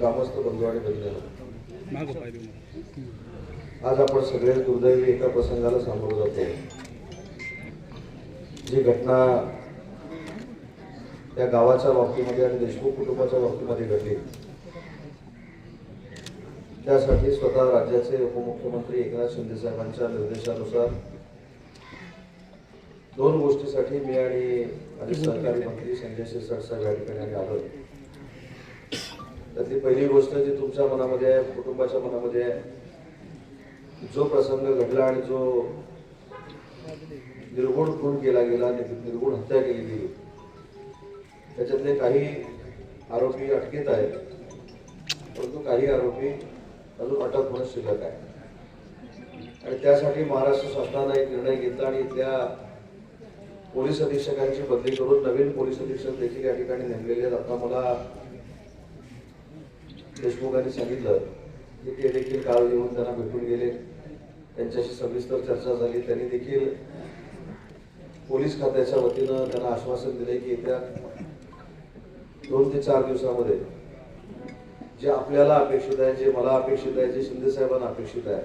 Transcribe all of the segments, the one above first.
ग्रामस्थ बंधू आणि भगिनींनो, आज आपण सगळे दुर्दैवी एका प्रसंगाला सामोरं जातो। जी घटना त्या गावाच्या बाबतीमध्ये आणि देशमुख कुटुंबाच्या बाबतीमध्ये घडली, त्यासाठी स्वतः राज्याचे उपमुख्यमंत्री एकनाथ शिंदे साहेबांच्या निर्देशानुसार दोन गोष्टीसाठी मी आणि माझे सहकारी मंत्री संजय शिरसाट साहेब या ठिकाणी आलो। त्यातली पहिली गोष्ट जी तुमच्या मनामध्ये आहे, कुटुंबाच्या मनामध्ये आहे, जो प्रसंग घडला आणि जो निर्गुण खून केला गेला, निर्गुण हत्या केली गेली, त्याच्यातले काही आरोपी अटकेत आहेत, परंतु काही आरोपी अजून अटक होणं शिल्लक आहे। आणि त्यासाठी महाराष्ट्र शासनाने एक निर्णय घेतला आणि इथल्या पोलीस अधीक्षकांची बदली करून नवीन पोलीस अधीक्षक देखील या ठिकाणी नेमलेले आहेत। आता मला देशमुखांनी सांगितलं की ते देखील काल येऊन त्यांना भेटून गेले, त्यांच्याशी सविस्तर चर्चा झाली। त्यांनी देखील पोलीस खात्याच्या वतीनं त्यांना आश्वासन दिले की येत्या 2 ते 4 दिवसामध्ये जे आपल्याला अपेक्षित आहे, जे मला अपेक्षित आहे, जे शिंदे साहेबांना अपेक्षित आहे,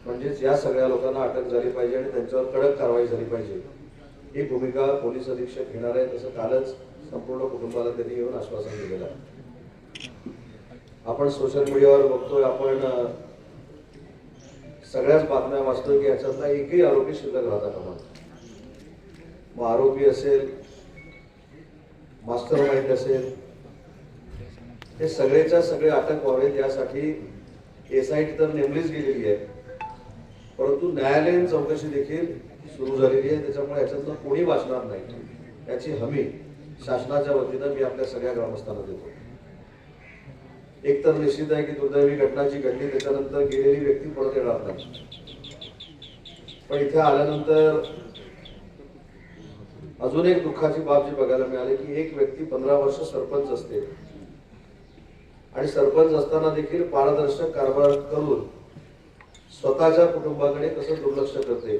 म्हणजेच या सगळ्या लोकांना अटक झाली पाहिजे आणि त्यांच्यावर कडक कारवाई झाली पाहिजे, ही भूमिका पोलीस अधीक्षक घेणार आहे। तसं कालच संपूर्ण कुटुंबाला त्यांनी येऊन आश्वासन दिलेलं आहे। आपण सोशल मीडियावर बघतोय, आपण सगळ्याच बातम्या वाचतोय की याच्यातला एकही आरोपी शिल्लक राहता कामा नये। मग आरोपी असेल, मास्टर माइंड असेल, हे सगळेच्या सगळे अटक व्हावेत यासाठी SIT तर नेमलीच गेलेली आहे, परंतु न्यायालयीन चौकशी देखील सुरू झालेली आहे। त्याच्यामुळे याच्यातलं कोणी वाचणार नाही याची हमी शासनाच्या वतीनं मी आपल्या सगळ्या ग्रामस्थांना देतो। एक तर निश्चित आहे की दुर्दैवी घटना जी घडली त्याच्यानंतर गेलेली व्यक्ती परत येणार नाही, पण इथे आल्यानंतर अजून एक दुःखाची बाब जी बघायला मिळाली की एक व्यक्ती 15 वर्ष सरपंच असते आणि सरपंच असताना देखील पारदर्शक कारभार करून स्वतःच्या कुटुंबाकडे कसं दुर्लक्ष करते,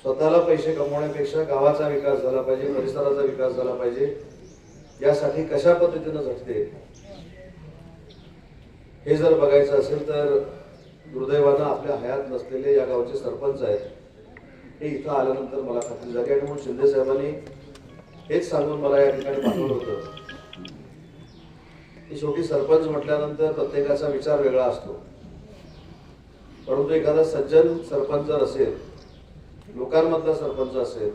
स्वतःला पैसे कमवण्यापेक्षा गावाचा विकास झाला पाहिजे, परिसराचा विकास झाला पाहिजे यासाठी कशा पद्धतीने झटते, हे जर बघायचं असेल तर दुर्दैवानं आपल्या हयात नसलेले या गावचे सरपंच आहेत, हे इथं आल्यानंतर मला खात्री झाली। आणि म्हणून शिंदे साहेबांनी हेच सांगून मला या ठिकाणी पाठवलं होतं की शेवटी सरपंच म्हटल्यानंतर प्रत्येकाचा विचार वेगळा असतो, परंतु एखादा सज्जन सरपंच जर असेल, लोकांमधला सरपंच असेल,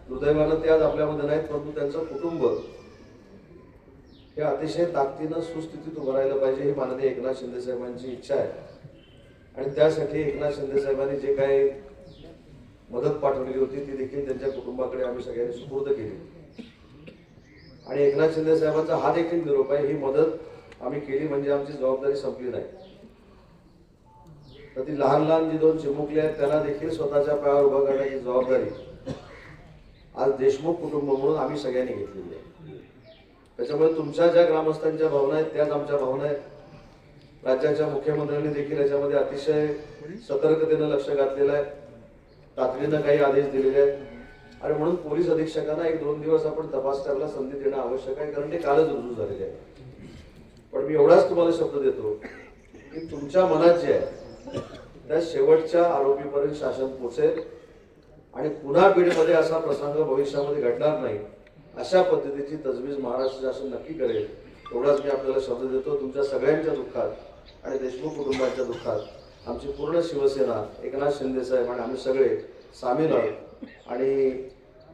दुर्दैवानं ते आज आपल्यामध्ये नाहीत, परंतु त्यांचं कुटुंब हे अतिशय ताकदीनं सुस्थितीत उभं राहिलं पाहिजे, ही माननीय एकनाथ शिंदे साहेबांची इच्छा आहे। आणि त्यासाठी एकनाथ शिंदे साहेबांनी जे काही मदत पाठवलेली होती ती देखील त्यांच्या कुटुंबाकडे आम्ही सगळ्यांनी सुपूर्द केली। आणि एकनाथ शिंदे साहेबांचा हा देखील निरोप आहे, ही मदत आम्ही केली म्हणजे आमची जबाबदारी संपली नाही। तर ती लहान लहान जी 2 चिमुकली आहेत त्याला देखील स्वतःच्या पायावर उभं करण्याची जबाबदारी आज देशमुख कुटुंब म्हणून आम्ही सगळ्यांनी घेतलेली आहे। त्याच्यामुळे तुमच्या ज्या ग्रामस्थांच्या भावना आहेत त्याच आमच्या भावना आहेत। राज्याच्या मुख्यमंत्र्यांनी देखील याच्यामध्ये अतिशय सतर्कतेनं लक्ष घातलेलं आहे, तातडीनं काही आदेश दिलेले आहेत आणि म्हणून पोलीस अधीक्षकांना 1-2 दिवस आपण तपास करायला संधी देणं आवश्यक आहे, कारण ते कालच रुजू झालेले आहे। पण मी एवढाच तुम्हाला शब्द देतो की तुमच्या मनात जे आहे त्या शेवटच्या आरोपीपर्यंत शासन पोहोचेल आणि पुन्हा बीडमध्ये असा प्रसंग भविष्यामध्ये घडणार नाही अशा पद्धतीची तजवीज महाराष्ट्र शासन नक्की करेल, एवढाच मी आपल्याला शब्द देतो। तुमच्या सगळ्यांच्या दुःखात आणि देशमुख कुटुंबाच्या दुःखात आमची पूर्ण शिवसेना, एकनाथ शिंदे साहेब आणि आम्ही सगळे सामील आहोत। आणि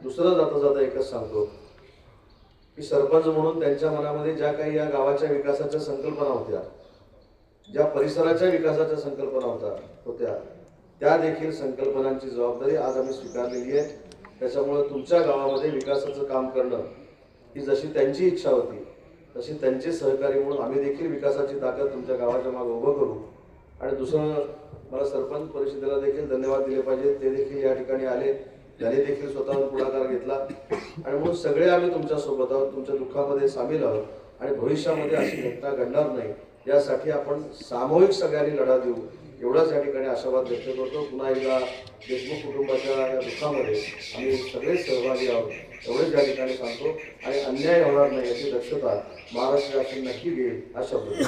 दुसरं जाता जाता एकच सांगतो की सरपंच म्हणून त्यांच्या मनामध्ये ज्या काही या गावाच्या विकासाच्या संकल्पना होत्या, ज्या परिसराच्या विकासाच्या संकल्पना होत्या त्या देखील संकल्पनांची जबाबदारी आज आम्ही स्वीकारलेली आहे। त्याच्यामुळे तुमच्या गावामध्ये विकासाचं काम करणं ही जशी त्यांची इच्छा होती तशी त्यांचे सहकारी म्हणून आम्ही देखील विकासाची ताकद तुमच्या गावाच्या मागे उभं करू। आणि दुसरं, मला सरपंच परिषदेला देखील धन्यवाद दिले पाहिजे, ते देखील या ठिकाणी आले, त्यांनी देखील स्वतःहून पुढाकार घेतला आणि म्हणून सगळे आम्ही तुमच्या सोबत आहोत, तुमच्या दुःखामध्ये सामील आहोत आणि भविष्यामध्ये अशी घटना घडणार नाही यासाठी आपण सामूहिक सगळ्यांनी लढा देऊ, एवढाच या ठिकाणी आशावाद व्यक्त करतो. पुन्हा एकदा देशमुख कुटुंबाच्या या दुःखामध्ये आम्ही सगळे सहभागी आहोत एवढेच या ठिकाणी सांगतो आणि अन्याय होणार नाही याची दक्षता महाराष्ट्र शासन नक्की घेईल हा शब्द